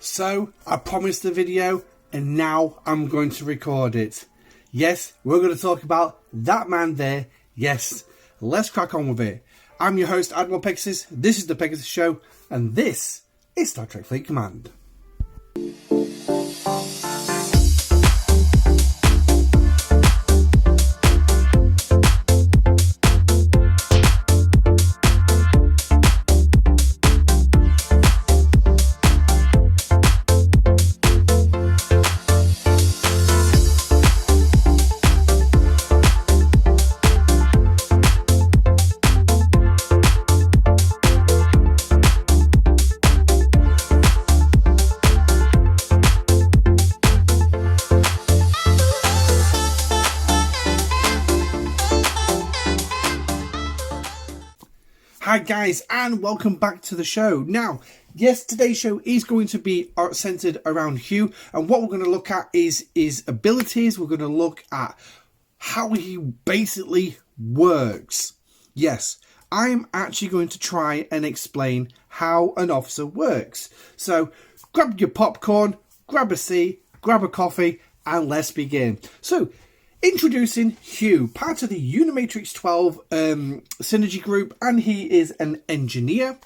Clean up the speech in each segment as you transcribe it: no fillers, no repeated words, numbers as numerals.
So, I promised the video, and now I'm going to record it. Yes, we're going to talk about that man there. Yes, let's crack on with it. I'm your host, Admiral Pegasus. This is the Pegasus Show, and this is Star Trek Fleet Command. Hi guys, and welcome back to the show. Now, yes, today's show is going to be centered around Hugh, and what we're going to look at is his abilities. We're going to look at how he basically works. Yes, I'm actually going to try and explain how an officer works. So, grab your popcorn, grab a seat, grab a coffee, and let's begin. So, introducing Hugh, part of the Unimatrix 12 synergy group, and he is an engineer.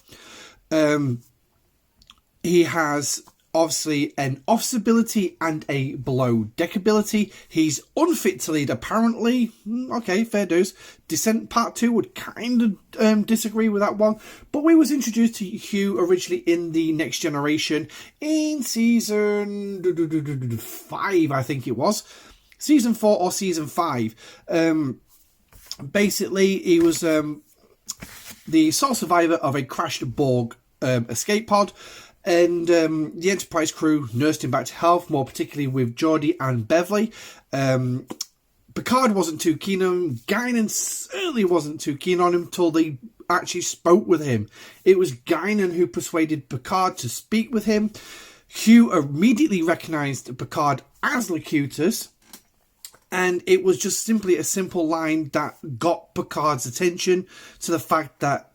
He has obviously an officer ability and a below deck ability. He's unfit to lead apparently. Okay, fair dues. Descent Part 2 would kind of disagree with that one, but we was introduced to Hugh originally in the Next Generation in season 5, I think it was. Season 4 or Season 5. Basically, he was the sole survivor of a crashed Borg escape pod, and the Enterprise crew nursed him back to health, more particularly with Geordi and Beverly. Picard wasn't too keen on him. Guinan certainly wasn't too keen on him until they actually spoke with him. It was Guinan who persuaded Picard to speak with him. Hugh immediately recognised Picard as Locutus, and it was just simply a simple line that got Picard's attention to the fact that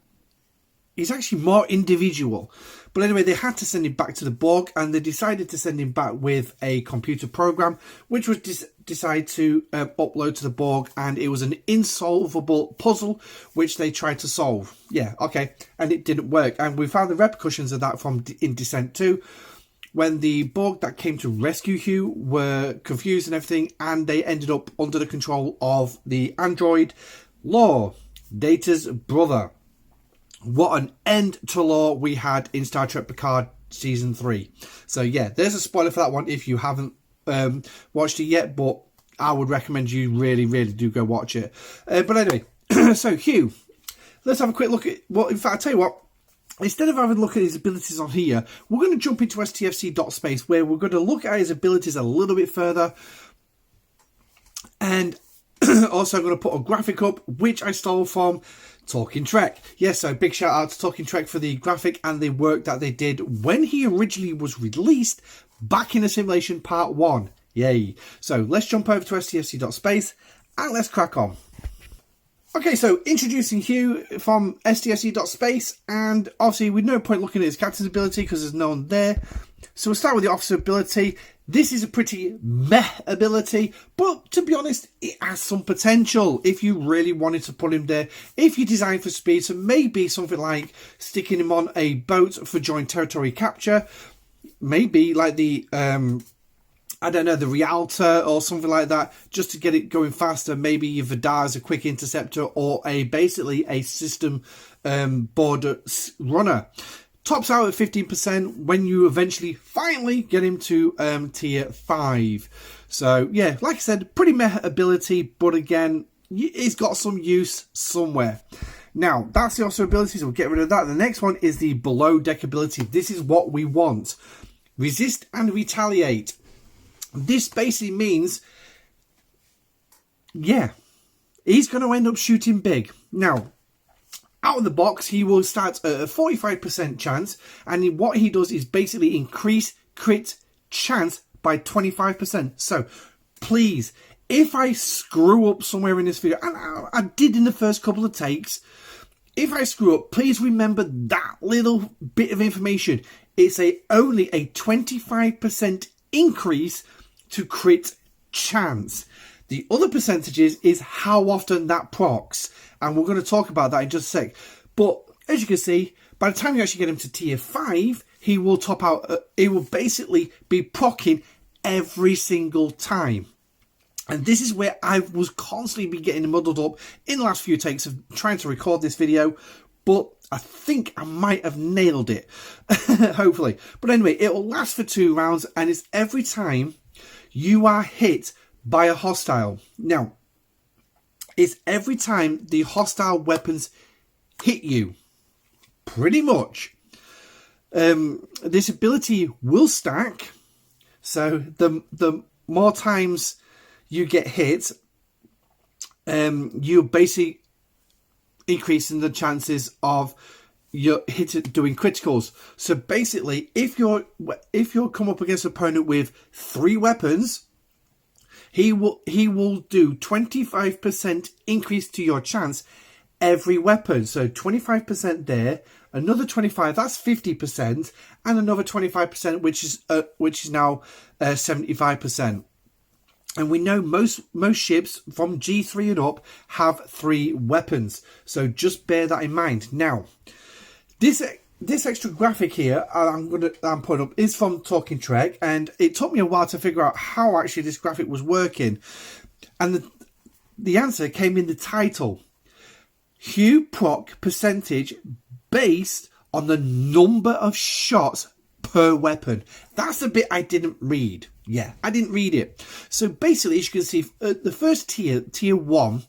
he's actually more individual. But anyway, they had to send him back to the Borg, and they decided to send him back with a computer program, which was decided to upload to the Borg, and it was an insolvable puzzle, which they tried to solve. Yeah, okay, and it didn't work. And we found the repercussions of that in Descent 2, when the Borg that came to rescue Hugh were confused and everything, and they ended up under the control of the android Lore, Data's brother. What an end to Lore we had in Star Trek Picard Season 3. So yeah, there's a spoiler for that one if you haven't watched it yet, but I would recommend you really do go watch it. But anyway, so Hugh, let's have a quick look at, well, in fact, I'll tell you what, instead of having a look at his abilities on here, we're going to jump into STFC.space, where we're going to look at his abilities a little bit further. And also going to put a graphic up, which I stole from Talking Trek. Yes, so big shout out to Talking Trek for the graphic and the work that they did when he originally was released back in Assimilation Part 1. Yay. So let's jump over to STFC.space and let's crack on. Okay, so introducing Hugh from STFC.space, and obviously with no point looking at his captain's ability because there's no one there. So we'll start with the officer ability. This is a pretty meh ability, but to be honest, it has some potential if you really wanted to put him there. If you design for speed, so maybe something like sticking him on a boat for joint territory capture, maybe like the I don't know, the Rialta or something like that, just to get it going faster. Maybe your Vidar as a quick interceptor, or basically a system border runner. Tops out at 15% when you eventually finally get him to tier 5. So yeah, like I said, pretty meh ability, but again, it's got some use somewhere. Now, that's the officer ability, so we'll get rid of that. The next one is the below deck ability. This is what we want. Resist and retaliate. This basically means, yeah, he's going to end up shooting big. Now, out of the box, he will start at a 45% chance, and what he does is basically increase crit chance by 25%. So, please, if I screw up somewhere in this video, and I did in the first couple of takes, if I screw up, please remember that little bit of information. it's only a 25% increase to crit chance. The other percentages is how often that procs, and we're going to talk about that in just a sec. But as you can see, by the time you actually get him to tier 5, he will top out, it will basically be procking every single time. And this is where I was constantly be getting muddled up in the last few takes of trying to record this video, but I think I might have nailed it, hopefully. But anyway, it will last for 2 rounds, and it's every time you are hit by a hostile. Now, it's every time the hostile weapons hit you, pretty much. This ability will stack, so the more times you get hit, you're basically increasing the chances of your hit doing criticals. So basically, if you're come up against an opponent with 3 weapons, he will do 25% increase to your chance every weapon. So 25% there, another 25, that's 50%, and another 25%, which is now 75%. And we know most ships from G3 and up have 3 weapons, so just bear that in mind. Now, this extra graphic here I'm putting up is from Talking Trek, and it took me a while to figure out how actually this graphic was working. And the answer came in the title. Hugh proc percentage based on the number of shots per weapon. That's the bit I didn't read. Yeah, I didn't read it. So basically, as you can see, the first tier 1,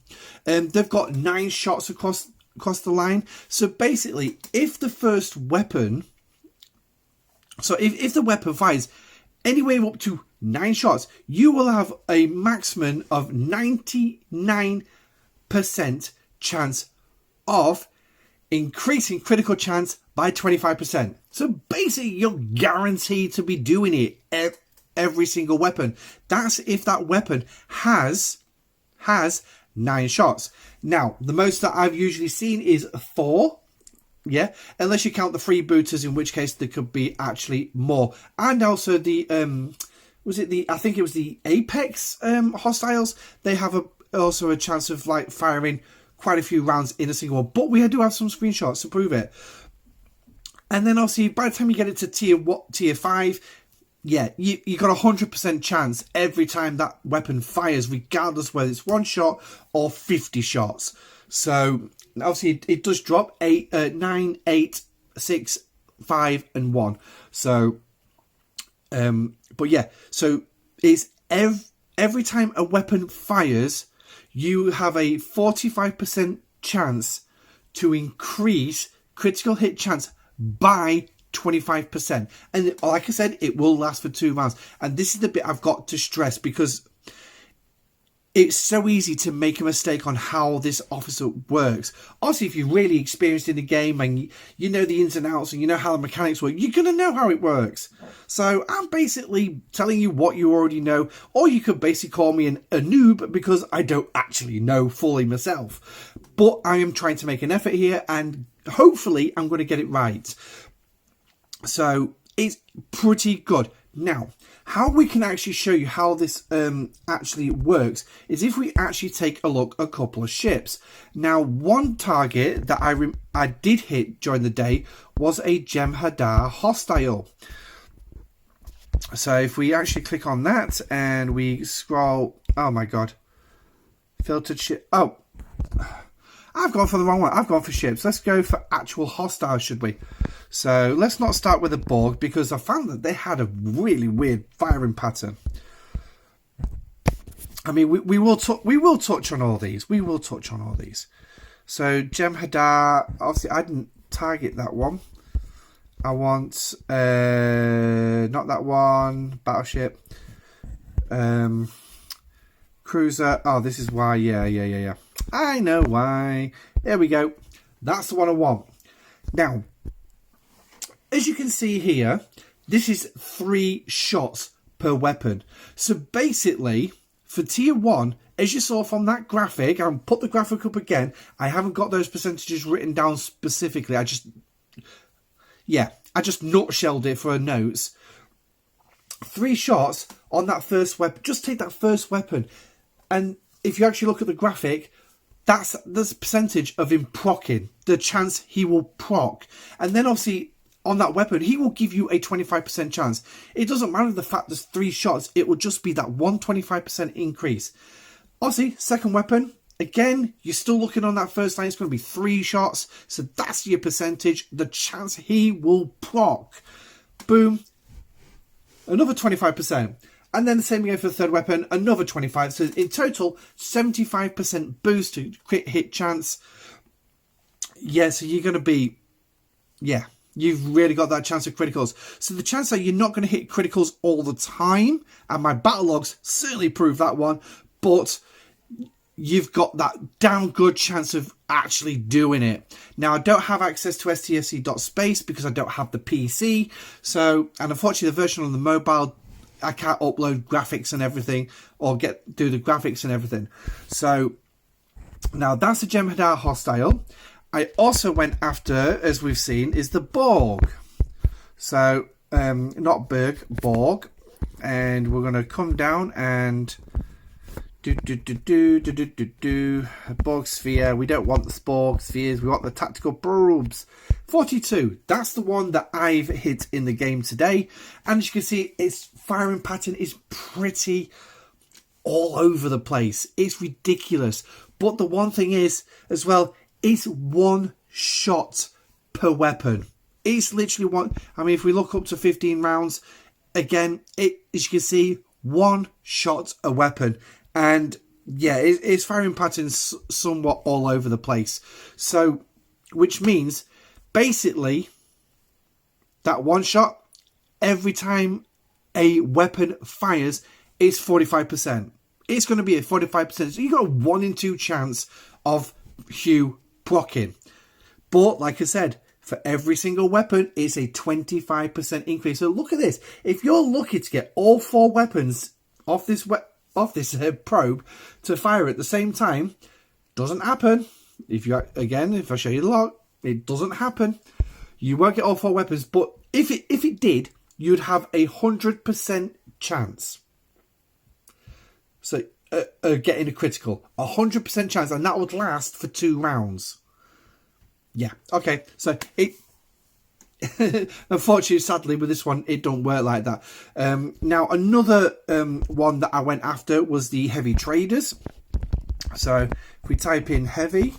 they've got 9 shots across the line. So basically, if the first weapon, so if the weapon fires anywhere up to 9 shots, you will have a maximum of 99% chance of increasing critical chance by 25%. So basically, you're guaranteed to be doing it every single weapon. That's if that weapon has 9 shots. Now, the most that I've usually seen is 4. Yeah, unless you count the freebooters, in which case there could be actually more. And also the I think it was the Apex hostiles. They have also a chance of like firing quite a few rounds in a single one. But we do have some screenshots to prove it. And then obviously by the time you get it to tier 5, yeah, you got 100% chance every time that weapon fires, regardless whether it's 1 shot or 50 shots. So obviously it does drop 9, 8, 6, 5, and 1. So, but yeah, so it's every time a weapon fires, you have a 45% chance to increase critical hit chance by 25%. And like I said, it will last for 2 rounds. And this is the bit I've got to stress, because it's so easy to make a mistake on how this officer works. Obviously, if you're really experienced in the game and you know the ins and outs and you know how the mechanics work, you're going to know how it works. So I'm basically telling you what you already know, or you could basically call me a noob because I don't actually know fully myself. But I am trying to make an effort here, and hopefully I'm going to get it right. So it's pretty good. Now, how we can actually show you how this actually works is if we actually take a look at a couple of ships. Now, one target that I did hit during the day was a Jem'Hadar hostile. So if we actually click on that and we scroll, oh my god, filtered ship. Oh, I've gone for the wrong one. I've gone for ships. Let's go for actual hostiles, should we? So let's not start with a Borg, because I found that they had a really weird firing pattern. I mean, we will touch on all these. We will touch on all these. So Jem'Hadar, obviously I didn't target that one. I want not that one. Battleship. Cruiser. Oh, this is why. Yeah. I know why. There we go. That's the one I want. Now, as you can see here, this is 3 shots per weapon. So basically, for tier 1, as you saw from that graphic, I'll put the graphic up again. I haven't got those percentages written down specifically. I just I just nutshelled it for notes. 3 shots on that first weapon. Just take that first weapon. And if you actually look at the graphic, that's the percentage of him proccing. The chance he will proc. And then obviously on that weapon, he will give you a 25% chance. It doesn't matter the fact there's 3 shots. It will just be that 125% increase. Obviously, second weapon. Again, you're still looking on that first line. It's going to be 3 shots. So that's your percentage. The chance he will proc. Boom. Another 25%. And then the same again for the third weapon. Another 25%. So in total, 75% boost to crit hit chance. Yeah, so you're going to be... Yeah, you've really got that chance of criticals. So the chance that you're not going to hit criticals all the time. And my battle logs certainly prove that one. But... you've got that damn good chance of actually doing it. Now, I don't have access to stfc.space because I don't have the PC. So, and unfortunately, the version on the mobile, I can't upload graphics and everything or do the graphics and everything. So, now that's the Jem'Hadar hostile. I also went after, as we've seen, is the Borg. So, not Berg, Borg. And we're going to come down and... Borg sphere. We don't want the Borg spheres. We want the tactical probes. 42. That's the one that I've hit in the game today. And as you can see, its firing pattern is pretty all over the place. It's ridiculous. But the one thing is, as well, it's 1 shot per weapon. It's literally one. I mean, if we look up to 15 rounds, again, as you can see, 1 shot a weapon. And yeah, it's firing patterns somewhat all over the place. So, which means basically that 1 shot every time a weapon fires is 45%. It's going to be a 45%. So you got a 1 in 2 chance of Hugh proccing. But like I said, for every single weapon, it's a 25% increase. So look at this. If you're lucky to get all 4 weapons off this probe to fire at the same time, doesn't happen. If I show you the log, it doesn't happen. You won't get all 4 weapons, but if it did, you'd have 100% chance. So getting a critical, 100% chance, and that would last for 2 rounds. Yeah, okay. So it. Unfortunately, sadly, with this one, it don't work like that. Now, another one that I went after was the heavy traders. So, if we type in heavy,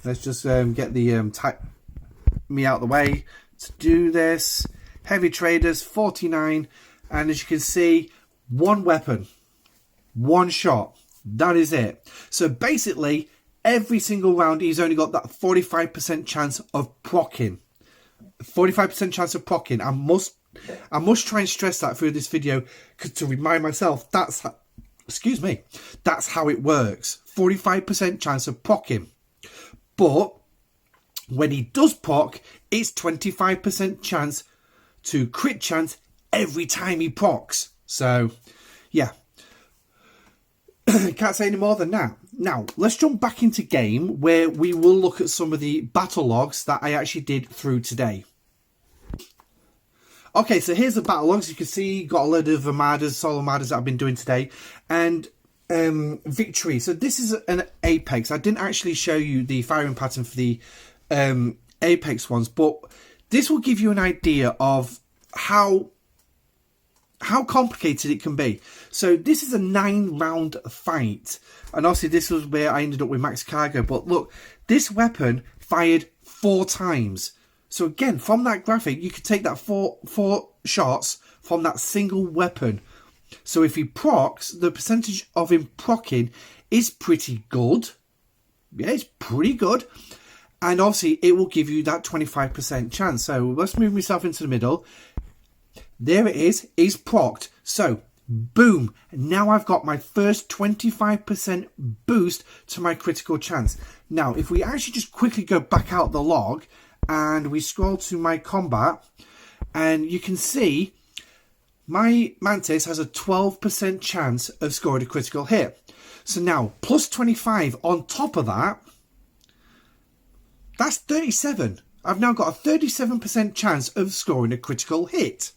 let's just get the type me out of the way to do this. Heavy traders, 49, and as you can see, 1 weapon, 1 shot. That is it. So basically, every single round, he's only got that 45% chance of proccing. 45% chance of proccing. I must try and stress that through this video to remind myself that's how it works. 45% chance of proccing. But when he does proc, it's 25% chance to crit chance every time he procs. So, yeah. Can't say any more than that. Now, let's jump back into game where we will look at some of the battle logs that I actually did through today. Okay, so here's the battle logs. You can see, got a load of armadas, solo armadas that I've been doing today. And victory. So this is an Apex. I didn't actually show you the firing pattern for the Apex ones, but this will give you an idea of how complicated it can be. So this is a 9-round fight. And obviously this was where I ended up with max cargo. But look, this weapon fired 4 times. So again, from that graphic, you could take that four shots from that single weapon. So if he procs, the percentage of him proccing is pretty good. Yeah, it's pretty good. And obviously, it will give you that 25% chance. So let's move myself into the middle. There it is. He's procced. So, boom. Now I've got my first 25% boost to my critical chance. Now, if we actually just quickly go back out the log and we scroll to my combat, and you can see my Mantis has a 12% chance of scoring a critical hit. So now, plus 25 on top of that, that's 37. I've now got a 37% chance of scoring a critical hit.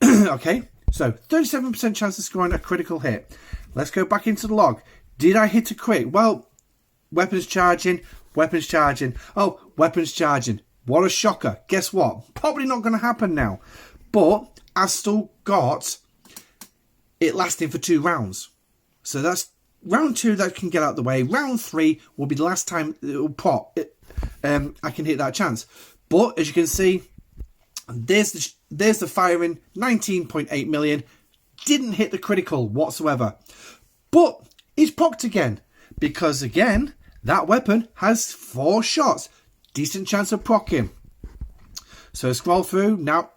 Okay, so 37% chance of scoring a critical hit. Let's go back into the log. Did I hit a crit? Well, weapons charging, weapons charging. Oh, weapons charging. What a shocker. Guess what? Probably not going to happen now. But I've still got it lasting for 2 rounds. So that's round 2 that can get out of the way. Round 3 will be the last time it will pop. I can hit that chance. But as you can see, there's the firing, 19.8 million. Didn't hit the critical whatsoever. But it's procced again. Because again, that weapon has 4 shots. Decent chance of procking. So scroll through. Now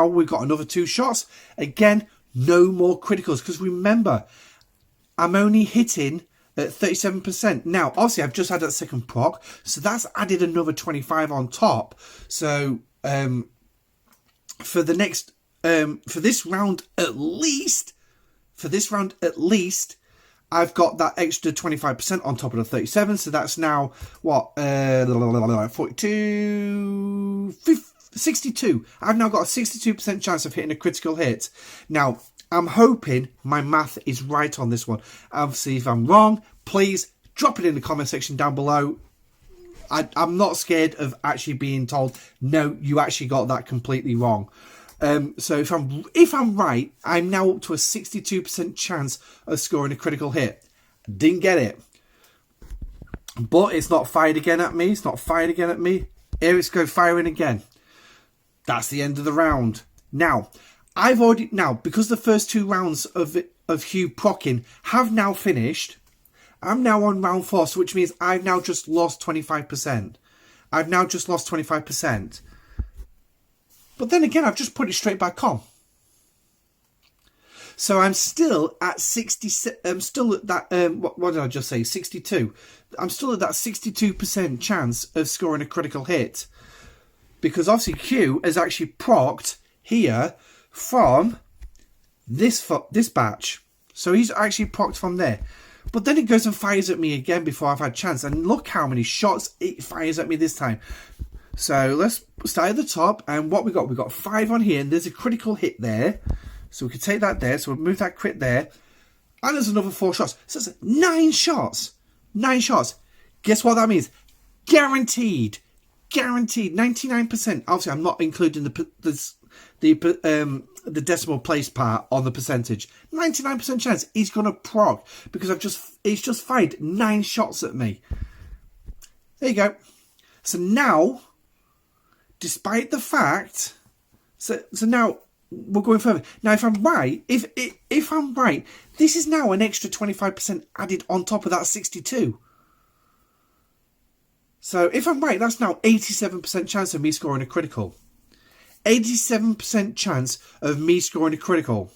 we've got another 2 shots. Again, no more criticals. Because remember, I'm only hitting at 37%. Now, obviously, I've just had that second proc. So that's added another 25 on top. So for the next, for this round at least, I've got that extra 25% on top of the 37. So that's now, what, 42, 62. I've now got a 62% chance of hitting a critical hit. Now, I'm hoping my math is right on this one. Obviously, if I'm wrong, please drop it in the comment section down below. I'm not scared of actually being told, no, you actually got that completely wrong. So if I'm right, I'm now up to a 62% chance of scoring a critical hit. Didn't get it. But it's not fired again at me. Here it's go firing again. That's the end of the round. Now, because the first 2 rounds of Hugh procking have now finished, I'm now on round 4, so which means I've now just lost 25%. But then again, I've just put it straight back on. So I'm still at 60. I'm still at that. What did I just say? 62. I'm still at that 62% chance of scoring a critical hit, because obviously Hugh has actually procced here from this batch. So he's actually procced from there. But then it goes and fires at me again before I've had a chance. And look how many shots it fires at me this time. So let's start at the top. And what we got? We've got 5 on here. And there's a critical hit there. So we can take that there. So we'll move that crit there. And there's another 4 shots. So it's 9 shots. 9 shots. Guess what that means? Guaranteed. 99%. Obviously, I'm not including the decimal place part on the percentage. 99% chance he's gonna proc because he's just fired 9 shots at me. There you go. So now, despite the fact, so now we're going further. Now, if I'm right, if I'm right, this is now an extra 25% added on top of that 62. So if I'm right, that's now 87% chance of me scoring a critical. 87% chance of me scoring a critical.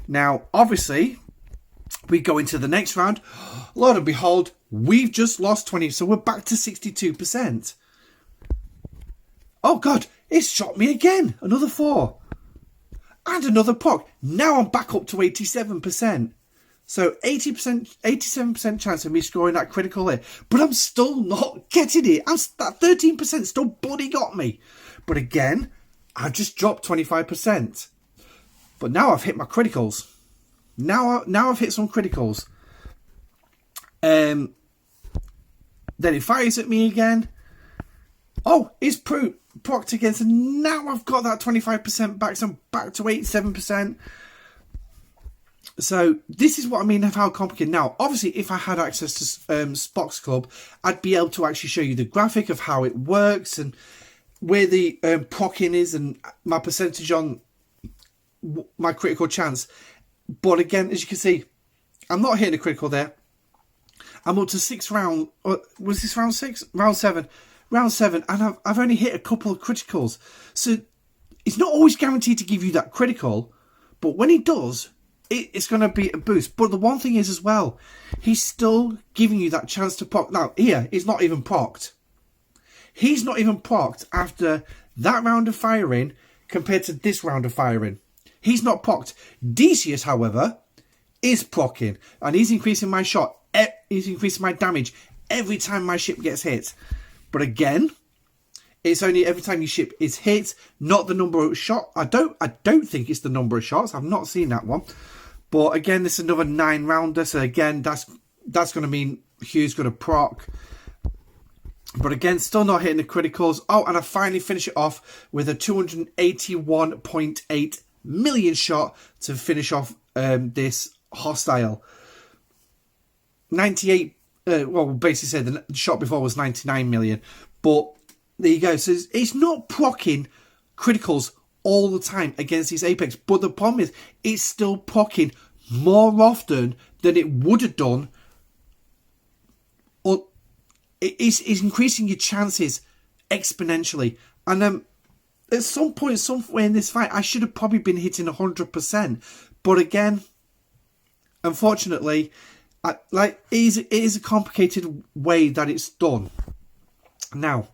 Now, obviously, we go into the next round. Lord and behold, we've just lost 20. So we're back to 62%. Oh, God, it's shot me again. Another 4. And another proc. Now I'm back up to 87%. So 87% chance of me scoring that critical hit. But I'm still not getting it. That 13% still bloody got me. But again, I just dropped 25%. But now I've hit my criticals. Now I've hit some criticals. Then it fires at me again. Oh, it's procced again. So now I've got that 25% back. So I'm back to 87%. So this is what I mean of how complicated. Now, obviously, if I had access to Spox Club, I'd be able to actually show you the graphic of how it works and where the procking is and my percentage on my critical chance. But again, as you can see, I'm not hitting a critical there. I'm up to 6 round. Was this round 6? Round 7. Round 7, and I've only hit a couple of criticals. So it's not always guaranteed to give you that critical, but when he does, it's going to be a boost. But the one thing is as well, he's still giving you that chance to proc. Now, here, he's not even procced. He's not even procced after that round of firing compared to this round of firing. He's not procced. Decius, however, is procking, and he's increasing my shot. He's increasing my damage every time my ship gets hit. But again, It's only every time your ship is hit, not the number of shot. I don't think it's the number of shots. I've not seen that one. But again, this is another 9-rounder. So again, that's going to mean Hugh's going to proc. But again, still not hitting the criticals. Oh, and I finally finish it off with a 281.8 million shot to finish off this hostile. 98, well, basically said the shot before was 99 million. But there you go. So it's not proccing criticals all the time against these Apex. But the problem is, it's still proccing more often than it would have done. Or it's increasing your chances exponentially. And at some point, somewhere in this fight, I should have probably been hitting 100%. But again, unfortunately, it is a complicated way that it's done. Now,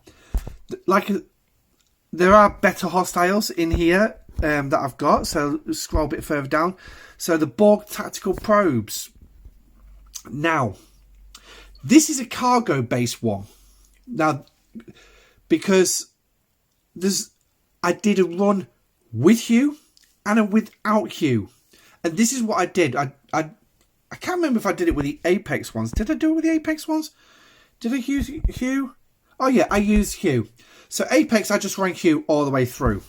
there are better hostiles in here that I've got. So scroll a bit further down. So the Borg tactical probes. Now, this is a cargo-based one. Now, because I did a run with Hugh and a without Hugh. And this is what I did. I can't remember if I did it with the Apex ones. Did I do it with the Apex ones? Did I use Hugh? Oh yeah, I used Hugh. So Apex, I just ran Hugh all the way through.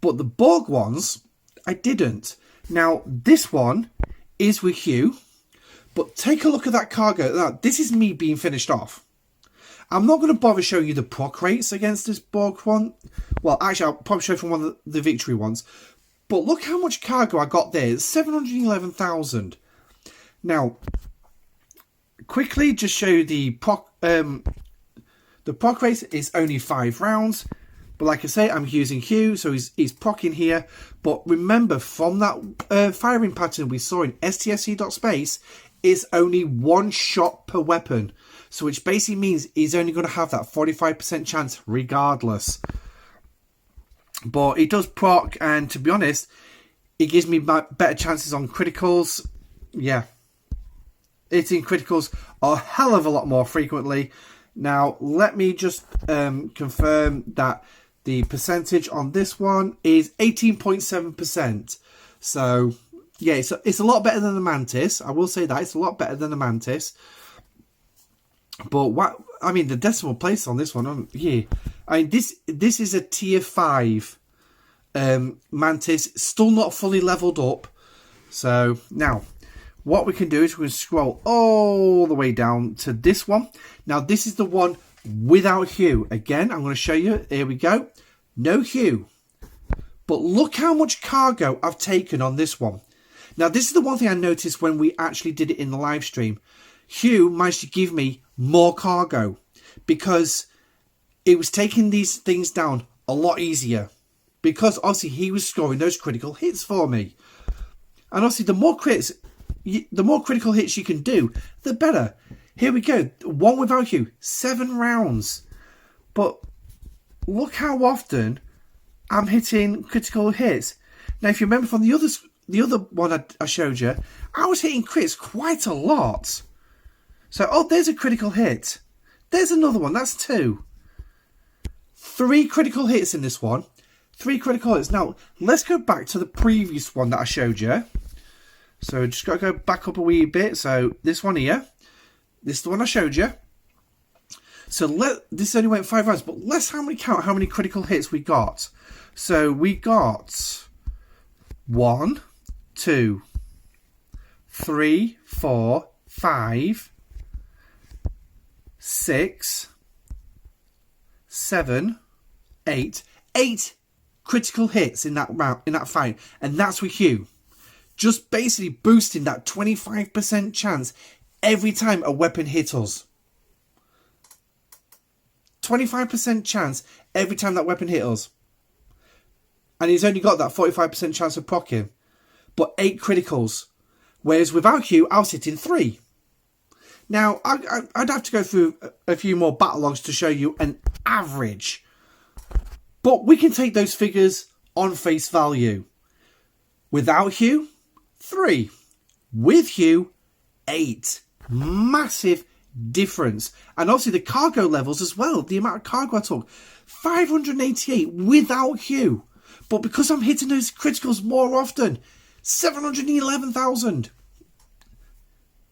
But the Borg ones, I didn't. Now, this one is with Hugh. But take a look at that cargo. Now, this is me being finished off. I'm not going to bother showing you the proc rates against this Borg one. Well, actually, I'll probably show from one of the victory ones. But look how much cargo I got there. It's 711,000. Now, quickly just show you the proc rate is only 5 rounds. But like I say, I'm using Hugh, so he's proccing here. But remember, from that firing pattern we saw in STSC.space, it's only 1 shot per weapon. So which basically means he's only going to have that 45% chance regardless. But it does proc, and to be honest, it gives me better chances on criticals. Yeah. Hitting criticals a hell of a lot more frequently. Now, let me just confirm that the percentage on this one is 18.7%. So, yeah, it's a lot better than the Mantis. I will say that. It's a lot better than the Mantis. But the decimal place on this one, yeah. I mean, this is a tier 5 Mantis, still not fully leveled up. So now, what we can do is we can scroll all the way down to this one. Now, this is the one without Hugh. Again, I'm going to show you. Here we go. No Hugh. But look how much cargo I've taken on this one. Now, this is the one thing I noticed when we actually did it in the live stream. Hugh managed to give me more cargo because it was taking these things down a lot easier, because obviously he was scoring those critical hits for me. And obviously the more critical hits you can do, the better. Here we go, one without Hugh, 7 rounds. But look how often I'm hitting critical hits. Now, if you remember from the other one I showed you, I was hitting crits quite a lot. So, oh, there's a critical hit. There's another one. That's 2. 3 critical hits in this one. 3 critical hits. Now, let's go back to the previous one that I showed you. So, just got to go back up a wee bit. So, this one here. This is the one I showed you. So, this only went 5 rounds. But let's count how many critical hits we got. So, we got 1, 2, 3, 4, 5... 6, 7, 8 critical hits in that round, in that fight, and that's with Hugh. Just basically boosting that 25% chance every time a weapon hits us. 25% chance every time that weapon hits us. And he's only got that 45% chance of proccing. But 8 criticals. Whereas without Hugh, I was hitting 3. Now, I'd have to go through a few more battle logs to show you an average. But we can take those figures on face value. Without Hugh, 3. With Hugh, 8. Massive difference. And obviously the cargo levels as well, the amount of cargo I took, 588 without Hugh. But because I'm hitting those criticals more often, 711,000.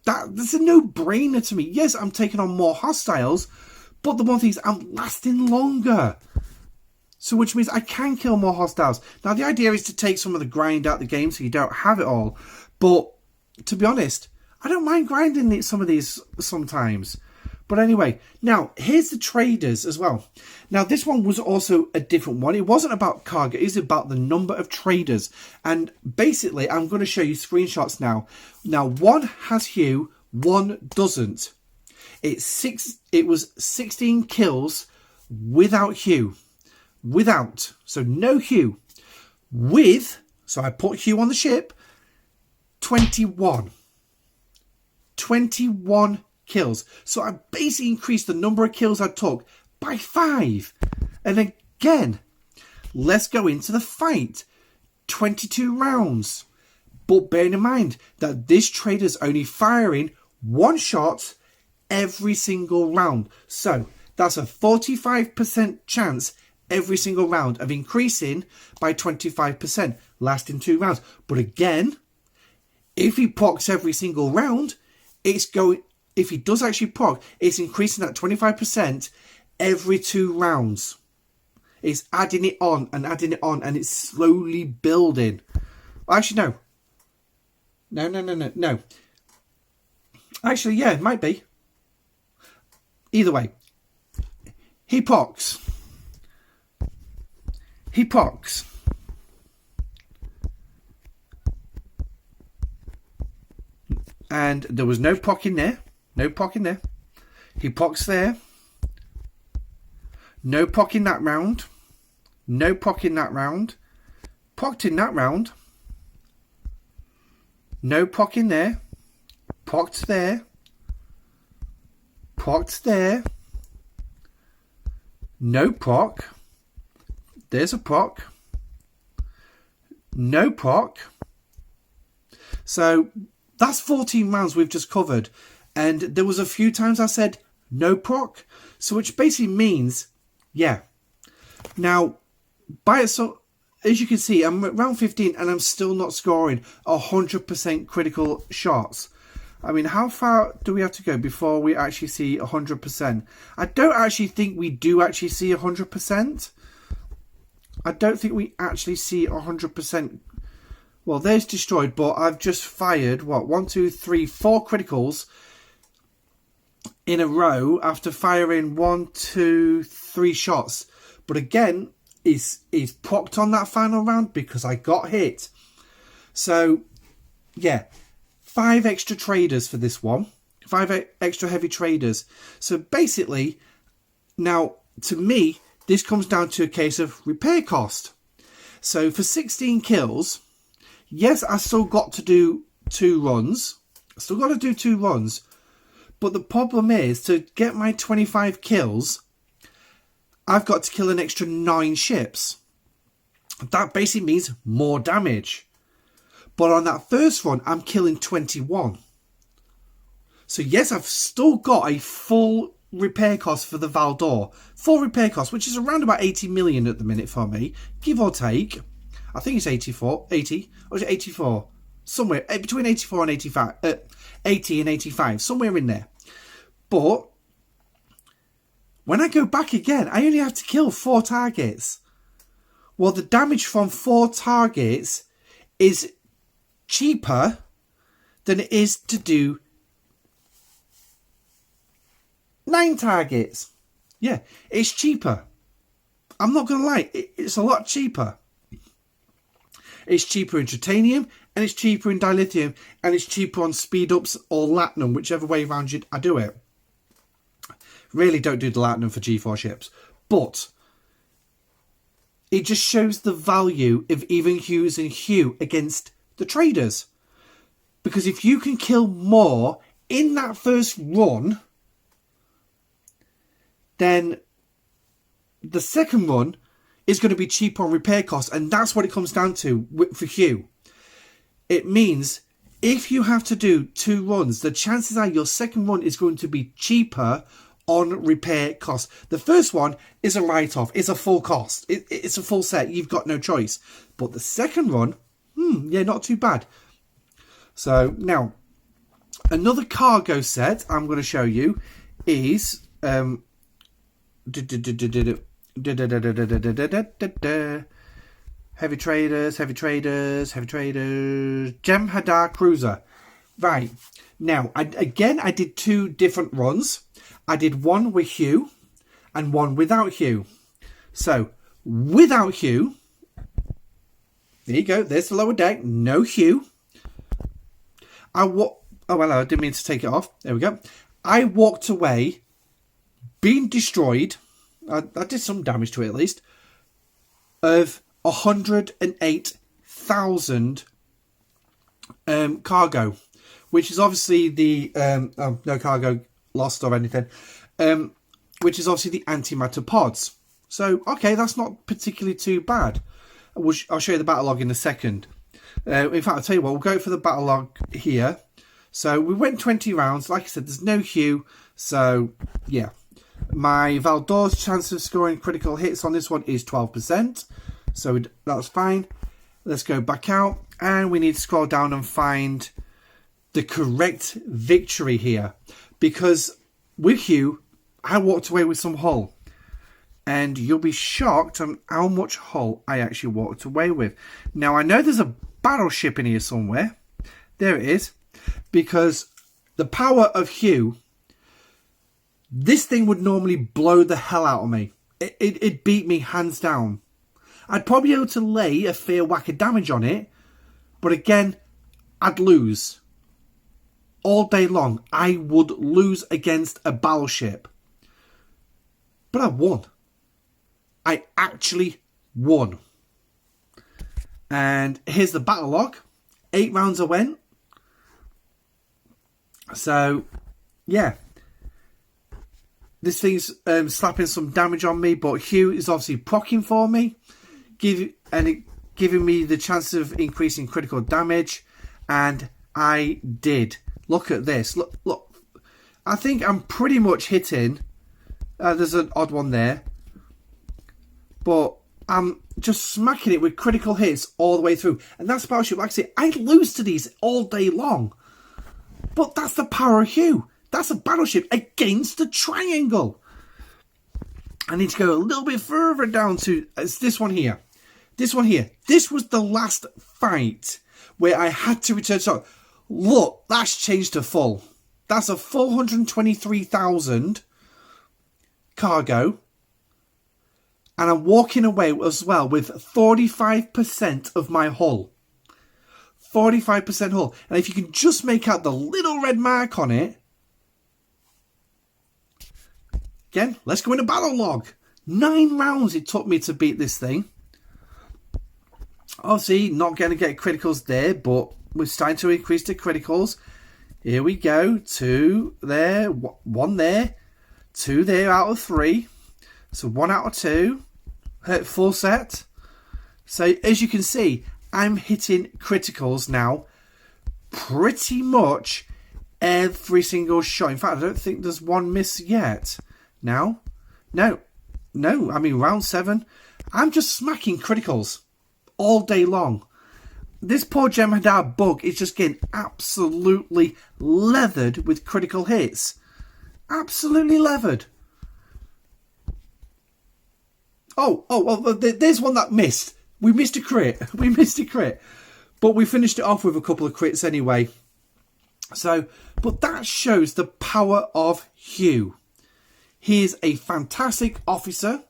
That's a no-brainer to me. Yes, I'm taking on more hostiles, but the one thing is I'm lasting longer. So which means I can kill more hostiles. Now the idea is to take some of the grind out of the game so you don't have it all. But to be honest, I don't mind grinding some of these sometimes. But anyway, now here's the traders as well. Now this one was also a different one. It wasn't about cargo, it was about the number of traders. And basically I'm going to show you screenshots now. Now one has Hugh, one doesn't. It was 16 kills without Hugh. Without, so no Hugh. With, so I put Hugh on the ship, 21 kills. So I basically increased the number of kills I took by 5. And again, let's go into the fight. 22 rounds. But bearing in mind that this trader's only firing one shot every single round. So that's a 45% chance every single round of increasing by 25%, lasting 2 rounds. But again, if he procs every single round, it's going, if he does actually proc, it's increasing at 25% every 2 rounds. It's adding it on and adding it on, and it's slowly building. Actually, no. Actually, yeah, it might be. Either way, he procs. He procs. And there was no proc in there. No proc in there. He procs there. No proc in that round. No proc in that round. Procced in that round. No proc in there. Procced there. Procced there. No proc. There's a proc. No proc. So that's 14 rounds we've just covered. And there was a few times I said no proc. So which basically means, yeah. Now, so as you can see, I'm at round 15 and I'm still not scoring 100% critical shots. I mean, how far do we have to go before we actually see 100%? I don't actually think we do actually see 100%. I don't think we actually see 100%. Well, there's destroyed, but I've just fired, what, 4 criticals in a row after firing 3 shots. But again, is procced on that final round because I got hit. So, yeah, 5 extra traders for this one. 5 extra heavy traders. So basically, now, to me, this comes down to a case of repair cost. So for 16 kills, yes, I still got to do 2 runs. But the problem is, to get my 25 kills, I've got to kill an extra 9 ships. That basically means more damage. But on that first run, I'm killing 21. So yes, I've still got a full repair cost for the Valdor. Full repair cost, which is around about 80 million at the minute for me, give or take. I think it's 80, or is it 84? Somewhere between 84 and 85, 80 and 85, somewhere in there. But when I go back again, I only have to kill 4 targets. Well, the damage from 4 targets is cheaper than it is to do 9 targets. Yeah, it's cheaper. I'm not going to lie, it's a lot cheaper. It's cheaper in titanium, and it's cheaper in dilithium, and it's cheaper on speed ups or latinum, whichever way around I do it. Really don't do the latinum for G4 ships. But it just shows the value of even using Hugh against the traders. Because if you can kill more in that first run, then the second run is going to be cheaper on repair costs. And that's what it comes down to for Hugh. It means if you have to do 2 runs, the chances are your second run is going to be cheaper on repair costs. The first one is a write-off. It's a full cost. It's a full set. You've got no choice. But the second run, yeah, not too bad. So now, another cargo set I'm going to show you is Heavy Traders, Jem'Hadar Cruiser. Right, now, I did 2 different runs. I did one with Hugh and one without Hugh. So, without Hugh, there you go, there's the lower deck, no Hugh. I didn't mean to take it off. There we go. I walked away, being destroyed. I did some damage to it at least. Of 108,000 cargo, which is obviously the no cargo lost or anything. Which is obviously the antimatter pods. So okay, that's not particularly too bad. I'll show you the battle log in a second. In fact, I'll tell you what, we'll go for the battle log here. So we went 20 rounds. Like I said, there's no Hugh. So, yeah. My Valdor's chance of scoring critical hits on this one is 12%. So that's fine. Let's go back out. And we need to scroll down and find the correct victory here. Because with Hugh, I walked away with some hull. And you'll be shocked on how much hull I actually walked away with. Now, I know there's a battleship in here somewhere. There it is. Because the power of Hugh, this thing would normally blow the hell out of me. It beat me hands down. I'd probably be able to lay a fair whack of damage on it. But again, I'd lose. All day long, I would lose against a battleship. But I won. I actually won. And here's the battle log. 8 rounds I went. So, yeah. This thing's slapping some damage on me, but Hugh is obviously proccing for me. Giving me the chance of increasing critical damage. And I did. Look at this. Look. I think I'm pretty much hitting. There's an odd one there. But I'm just smacking it with critical hits all the way through. And that's battleship. Like I say, I lose to these all day long. But that's the power of Hugh. That's a battleship against a triangle. I need to go a little bit further down to this one here. This one here. This was the last fight where I had to return. So, look, that's changed to full. That's a 423,000 cargo. And I'm walking away as well with 45% of my hull. 45% hull. And if you can just make out the little red mark on it. Again, let's go into battle log. 9 rounds it took me to beat this thing. Obviously, not going to get criticals there, but we're starting to increase the criticals. Here we go. 2 there, 1 there, 2 there out of 3. So 1 out of 2. Full set. So as you can see, I'm hitting criticals now pretty much every single shot. In fact, I don't think there's one miss yet. Now, no, I mean round 7, I'm just smacking criticals all day long. This poor Jem'Hadar bug is just getting absolutely leathered with critical hits. Absolutely leathered. Oh, there's one that missed. We missed a crit. But we finished it off with a couple of crits anyway. So, but that shows the power of Hugh. He is a fantastic officer.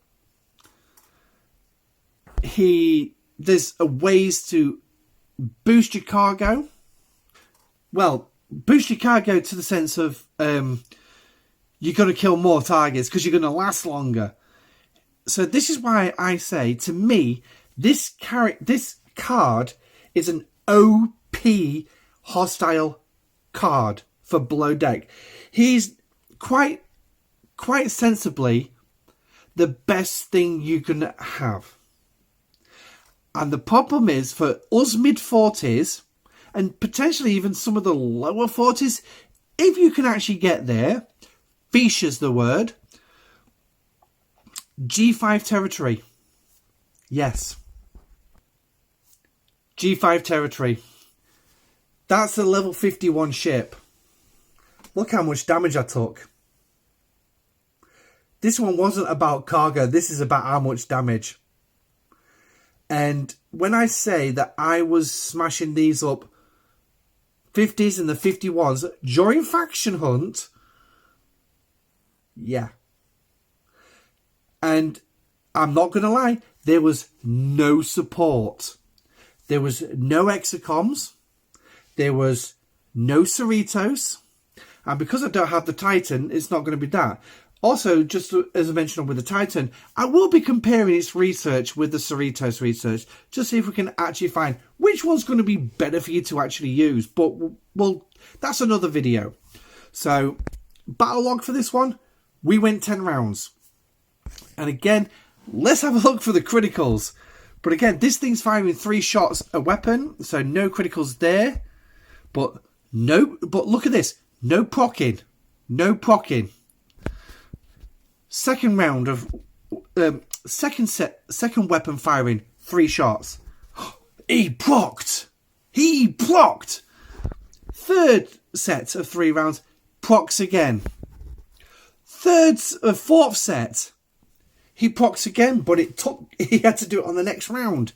There's ways to boost your cargo. Well, boost your cargo to the sense of you're going to kill more targets because you're going to last longer. So this is why I say, to me, this card is an OP hostile card for below deck. He's quite sensibly the best thing you can have. And the problem is, for us mid-40s, and potentially even some of the lower 40s. If you can actually get there, Fischer's the word. G5 territory. Yes. G5 territory. That's a level 51 ship. Look how much damage I took. This one wasn't about cargo. This is about how much damage. And when I say that I was smashing these up 50s and the 51s during faction hunt, yeah. And I'm not going to lie, there was no support. There was no Exacoms. There was no Cerritos. And because I don't have the Titan, it's not going to be that. Also, just as I mentioned with the Titan, I will be comparing its research with the Cerritos research to see if we can actually find which one's going to be better for you to actually use. But, well, that's another video. So, battle log for this one, we went 10 rounds. And again, let's have a look for the criticals. But again, this thing's firing 3 shots a weapon, so no criticals there. But look at this, no procking, no procking. Second round of second weapon firing 3 shots. He procced. He procced. Third set of 3 rounds, procs again. Fourth set, he procs again, but he had to do it on the next round.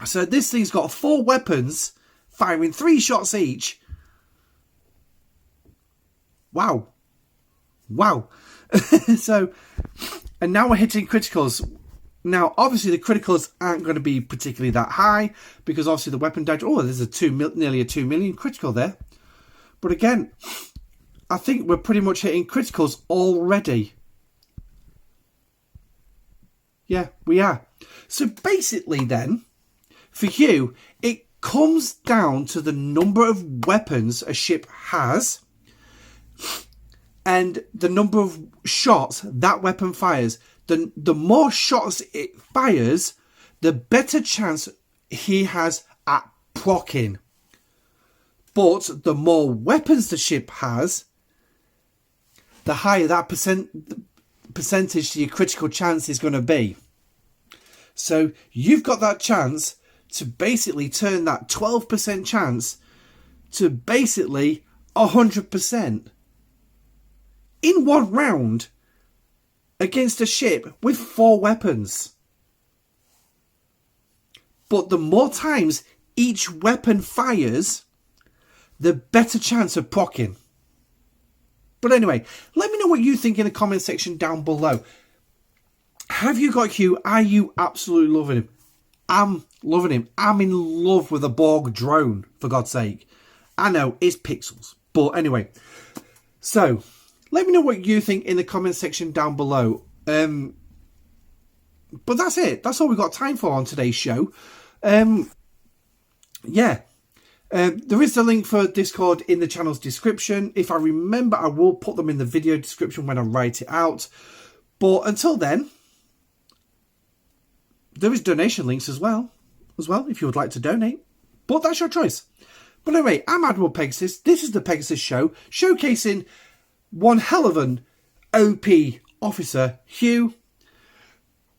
So this thing's got 4 weapons firing 3 shots each. Wow. Wow. So, and now we're hitting criticals. Now, obviously, the criticals aren't going to be particularly that high because obviously the weapon damage. Oh, there's nearly a 2 million critical there. But again, I think we're pretty much hitting criticals already. Yeah, we are. So basically, then, for Hugh, it comes down to the number of weapons a ship has and the number of shots that weapon fires. The more shots it fires, the better chance he has at procking. But the more weapons the ship has, the higher that percentage to your critical chance is going to be. So you've got that chance to basically turn that 12% chance to basically 100%. In one round against a ship with 4 weapons. But the more times each weapon fires, the better chance of procking. But anyway, let me know what you think in the comment section down below. Have you got Hugh? Are you absolutely loving him? I'm loving him. I'm in love with a Borg drone, for God's sake. I know, it's pixels. But anyway, so let me know what you think in the comment section down below. But that's it. That's all we've got time for on today's show. Yeah. There is the link for Discord in the channel's description. If I remember, I will put them in the video description when I write it out. But until then, there is donation links as well, if you would like to donate. But that's your choice. But anyway, I'm Admiral Pegasus. This is the Pegasus Show, showcasing one hell of an OP officer, Hugh.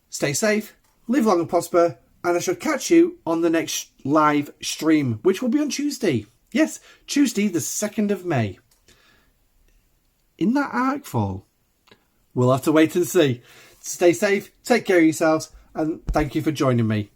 Stay safe, live long and prosper, and I shall catch you on the next live stream, which will be on Tuesday. Yes, Tuesday, the 2nd of May. In that Arcfall? We'll have to wait and see. Stay safe, take care of yourselves, and thank you for joining me.